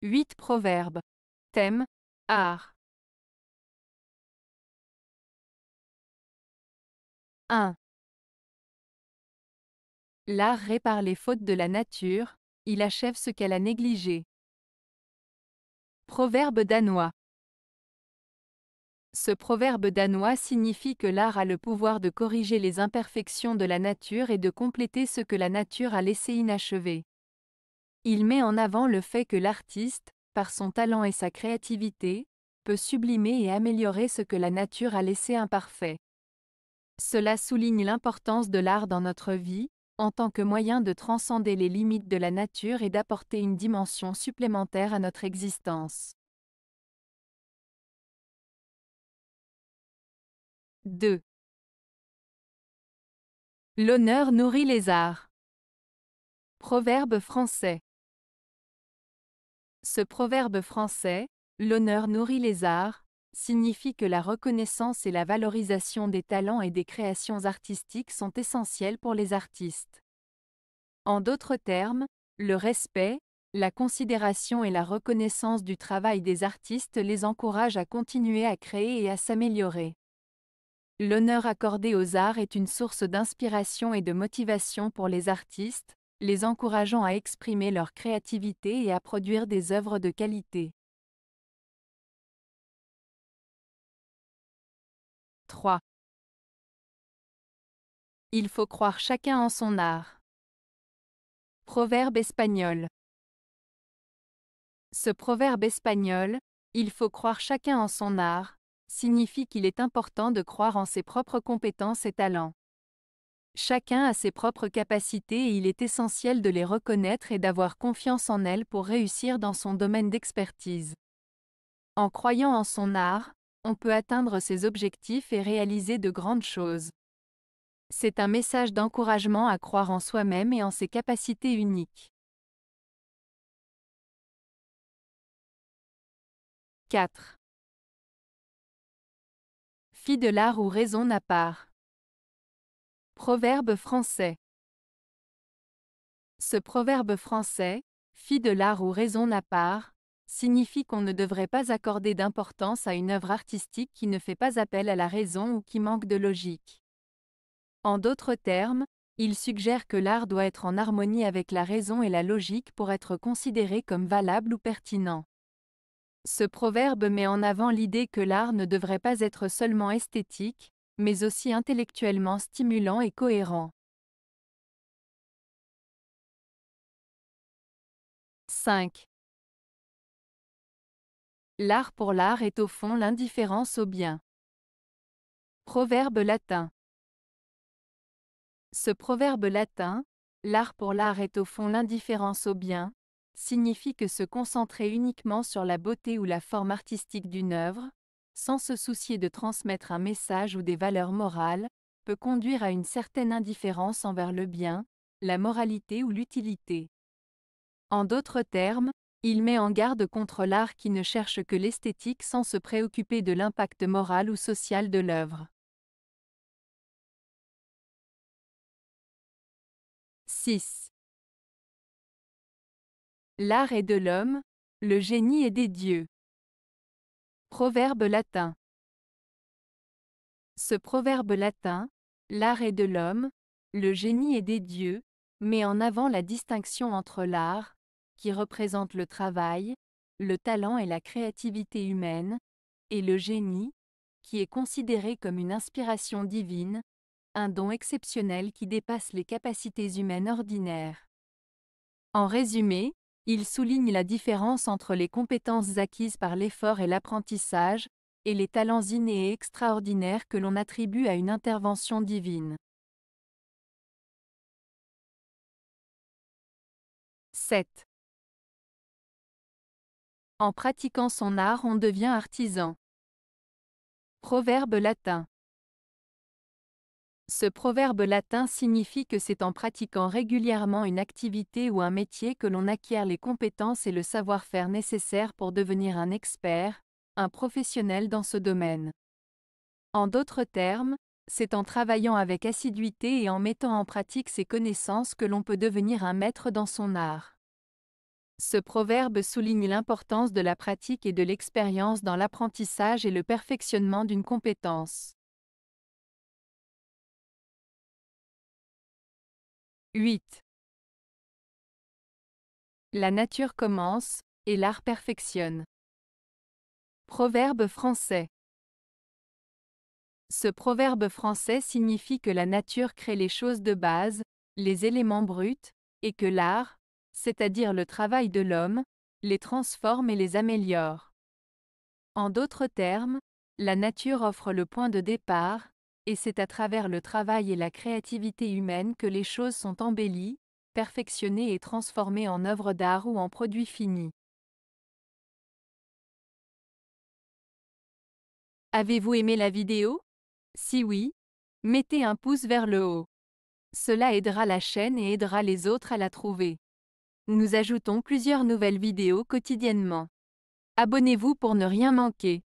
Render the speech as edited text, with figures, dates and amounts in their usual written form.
8 proverbes. Thème, art. 1. L'art répare les fautes de la nature, il achève ce qu'elle a négligé. Proverbe danois. Ce proverbe danois signifie que l'art a le pouvoir de corriger les imperfections de la nature et de compléter ce que la nature a laissé inachevé. Il met en avant le fait que l'artiste, par son talent et sa créativité, peut sublimer et améliorer ce que la nature a laissé imparfait. Cela souligne l'importance de l'art dans notre vie, en tant que moyen de transcender les limites de la nature et d'apporter une dimension supplémentaire à notre existence. 2. L'honneur nourrit les arts. Proverbe français. Ce proverbe français, l'honneur nourrit les arts, signifie que la reconnaissance et la valorisation des talents et des créations artistiques sont essentielles pour les artistes. En d'autres termes, le respect, la considération et la reconnaissance du travail des artistes les encouragent à continuer à créer et à s'améliorer. L'honneur accordé aux arts est une source d'inspiration et de motivation pour les artistes, les encourageant à exprimer leur créativité et à produire des œuvres de qualité. 3. Il faut croire chacun en son art. Proverbe espagnol. Ce proverbe espagnol, il faut croire chacun en son art, signifie qu'il est important de croire en ses propres compétences et talents. Chacun a ses propres capacités et il est essentiel de les reconnaître et d'avoir confiance en elles pour réussir dans son domaine d'expertise. En croyant en son art, on peut atteindre ses objectifs et réaliser de grandes choses. C'est un message d'encouragement à croire en soi-même et en ses capacités uniques. 4. Fille de l'art ou raison à part. Proverbe français. Ce proverbe français, fille de l'art ou raison à part, signifie qu'on ne devrait pas accorder d'importance à une œuvre artistique qui ne fait pas appel à la raison ou qui manque de logique. En d'autres termes, il suggère que l'art doit être en harmonie avec la raison et la logique pour être considéré comme valable ou pertinent. Ce proverbe met en avant l'idée que l'art ne devrait pas être seulement esthétique, mais aussi intellectuellement stimulant et cohérent. 5. L'art pour l'art est au fond l'indifférence au bien. Proverbe latin. Ce proverbe latin, l'art pour l'art est au fond l'indifférence au bien, signifie que se concentrer uniquement sur la beauté ou la forme artistique d'une œuvre, sans se soucier de transmettre un message ou des valeurs morales, peut conduire à une certaine indifférence envers le bien, la moralité ou l'utilité. En d'autres termes, il met en garde contre l'art qui ne cherche que l'esthétique sans se préoccuper de l'impact moral ou social de l'œuvre. 6. L'art est de l'homme, le génie est des dieux. Proverbe latin. Ce proverbe latin, l'art est de l'homme, le génie est des dieux, met en avant la distinction entre l'art, qui représente le travail, le talent et la créativité humaine, et le génie, qui est considéré comme une inspiration divine, un don exceptionnel qui dépasse les capacités humaines ordinaires. En résumé, il souligne la différence entre les compétences acquises par l'effort et l'apprentissage, et les talents innés et extraordinaires que l'on attribue à une intervention divine. 7. En pratiquant son art, on devient artisan. Proverbe latin. Ce proverbe latin signifie que c'est en pratiquant régulièrement une activité ou un métier que l'on acquiert les compétences et le savoir-faire nécessaires pour devenir un expert, un professionnel dans ce domaine. En d'autres termes, c'est en travaillant avec assiduité et en mettant en pratique ses connaissances que l'on peut devenir un maître dans son art. Ce proverbe souligne l'importance de la pratique et de l'expérience dans l'apprentissage et le perfectionnement d'une compétence. 8. La nature commence, et l'art perfectionne. Proverbe français. Ce proverbe français signifie que la nature crée les choses de base, les éléments bruts, et que l'art, c'est-à-dire le travail de l'homme, les transforme et les améliore. En d'autres termes, la nature offre le point de départ, et c'est à travers le travail et la créativité humaine que les choses sont embellies, perfectionnées et transformées en œuvres d'art ou en produits finis. Avez-vous aimé la vidéo? Si oui, mettez un pouce vers le haut. Cela aidera la chaîne et aidera les autres à la trouver. Nous ajoutons plusieurs nouvelles vidéos quotidiennement. Abonnez-vous pour ne rien manquer.